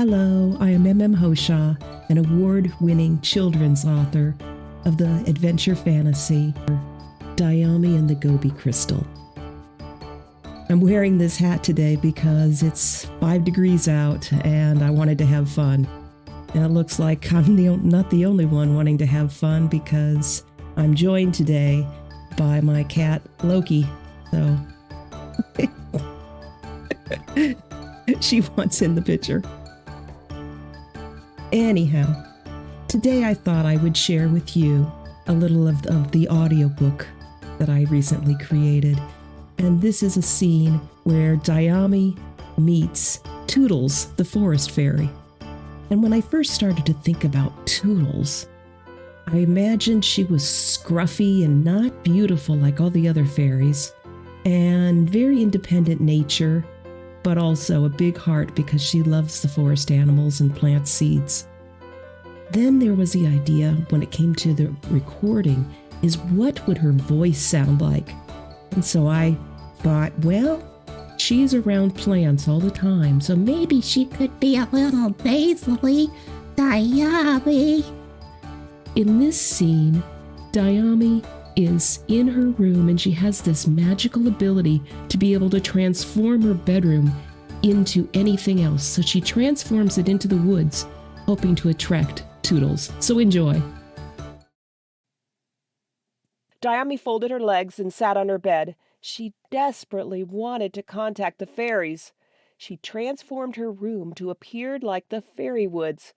Hello, I am MM Hoshaw, an award-winning children's author of the adventure fantasy Dyami and the Gobi Crystal. I'm wearing this hat today because it's 5 degrees out and I wanted to have fun. And it looks like I'm not the only one wanting to have fun because I'm joined today by my cat, Loki. So she wants in the picture. Anyhow, today I thought I would share with you a little of the audiobook that I recently created. And this is a scene where Dyami meets Tutls, the forest fairy. And when I first started to think about Tutls, I imagined she was scruffy and not beautiful like all the other fairies, and very independent nature, but also a big heart because she loves the forest animals and plants seeds. Then there was the idea, when it came to the recording, is what would her voice sound like? And so I thought, well, she's around plants all the time, so maybe she could be a little nasally Dyami. In this scene, Dyami is in her room and she has this magical ability to be able to transform her bedroom into anything else. So she transforms it into the woods, hoping to attract Tutls. So enjoy. Dyami folded her legs and sat on her bed. She desperately wanted to contact the fairies. She transformed her room to appear like the fairy woods.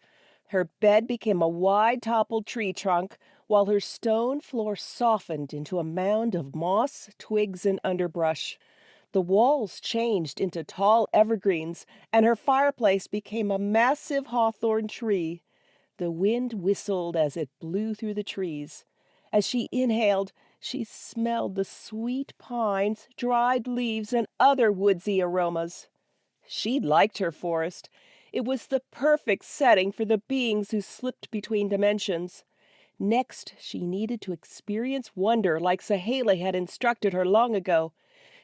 Her bed became a wide toppled tree trunk, while her stone floor softened into a mound of moss, twigs, and underbrush. The walls changed into tall evergreens, and her fireplace became a massive hawthorn tree. The wind whistled as it blew through the trees. As she inhaled, she smelled the sweet pines, dried leaves, and other woodsy aromas. She liked her forest. It was the perfect setting for the beings who slipped between dimensions. Next, she needed to experience wonder like Sahele had instructed her long ago.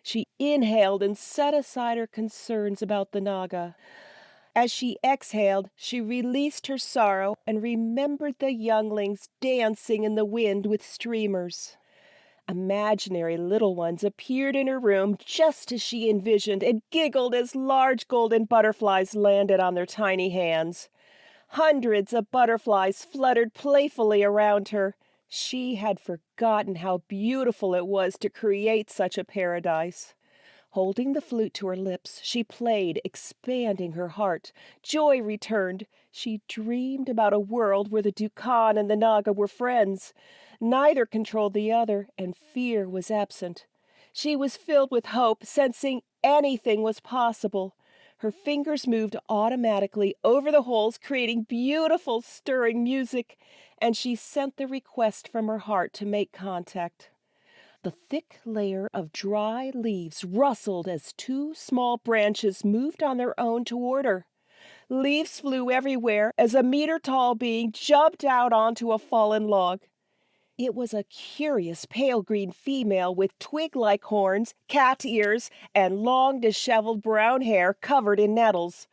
She inhaled and set aside her concerns about the Naga. As she exhaled, she released her sorrow and remembered the younglings dancing in the wind with streamers. Imaginary little ones appeared in her room just as she envisioned and giggled as large golden butterflies landed on their tiny hands. Hundreds of butterflies fluttered playfully around her. She had forgotten how beautiful it was to create such a paradise. Holding the flute to her lips, she played, expanding her heart. Joy returned. She dreamed about a world where the Dukán and the Naga were friends. Neither controlled the other, and fear was absent. She was filled with hope, sensing anything was possible. Her fingers moved automatically over the holes, creating beautiful, stirring music, and she sent the request from her heart to make contact. The thick layer of dry leaves rustled as 2 small branches moved on their own toward her. Leaves flew everywhere as a meter-tall being jumped out onto a fallen log. It was a curious pale green female with twig-like horns, cat ears, and long disheveled brown hair covered in nettles.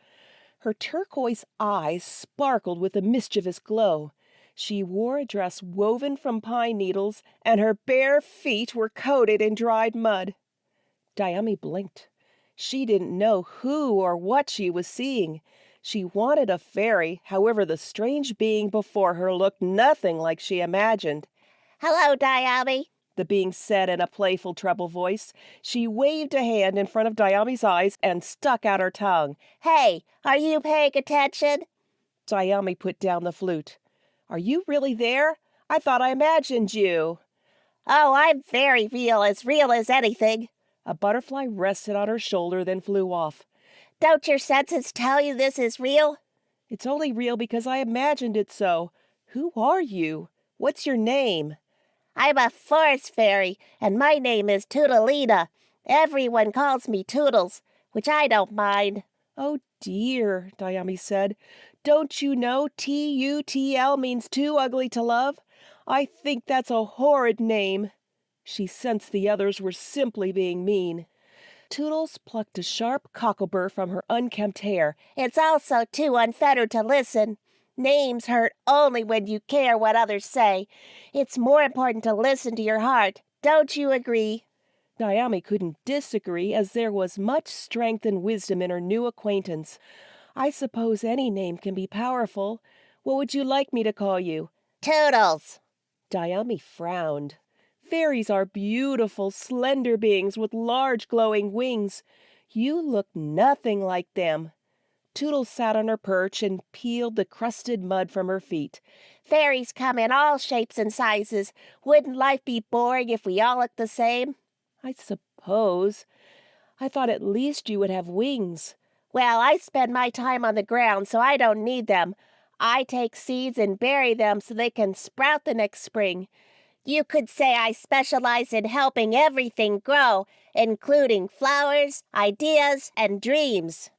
Her turquoise eyes sparkled with a mischievous glow. She wore a dress woven from pine needles, and her bare feet were coated in dried mud. Dyami blinked. She didn't know who or what she was seeing. She wanted a fairy, however the strange being before her looked nothing like she imagined. "Hello, Dyami," the being said in a playful treble voice. She waved a hand in front of Dyami's eyes and stuck out her tongue. "Hey, are you paying attention?" Dyami put down the flute. "Are you really there? I thought I imagined you." "Oh, I'm very real as anything." A butterfly rested on her shoulder, then flew off. "Don't your senses tell you this is real?" "It's only real because I imagined it so. Who are you? What's your name?" "I'm a forest fairy, and my name is Tutalina. Everyone calls me Tutls, which I don't mind." "Oh dear," Dyami said. "Don't you know Tutl means too ugly to love? I think that's a horrid name." She sensed the others were simply being mean. Tootles plucked a sharp cockleburr from her unkempt hair. It's also too unfettered to listen. Names hurt only when you care what others say. It's more important to listen to your heart. Don't you agree? Dyami couldn't disagree, as there was much strength and wisdom in her new acquaintance. I suppose any name can be powerful. What would you like me to call you? Tootles. Dyami frowned. Fairies are beautiful, slender beings with large glowing wings. You look nothing like them. Tootles sat on her perch and peeled the crusted mud from her feet. Fairies come in all shapes and sizes. Wouldn't life be boring if we all looked the same? I suppose. I thought at least you would have wings. Well, I spend my time on the ground, so I don't need them. I take seeds and bury them so they can sprout the next spring. You could say I specialize in helping everything grow, including flowers, ideas, and dreams.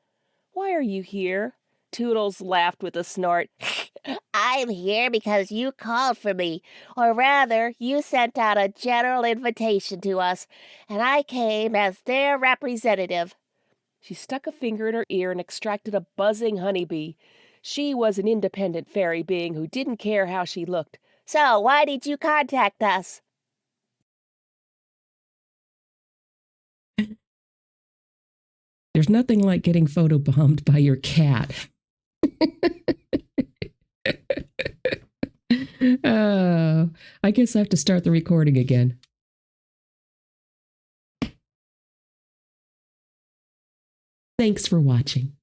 Why are you here? Tootles laughed with a snort. I'm here because you called for me, or rather, you sent out a general invitation to us, and I came as their representative. She stuck a finger in her ear and extracted a buzzing honeybee. She was an independent fairy being who didn't care how she looked. So, why did you contact us? There's nothing like getting photobombed by your cat. I guess I have to start the recording again. Thanks for watching.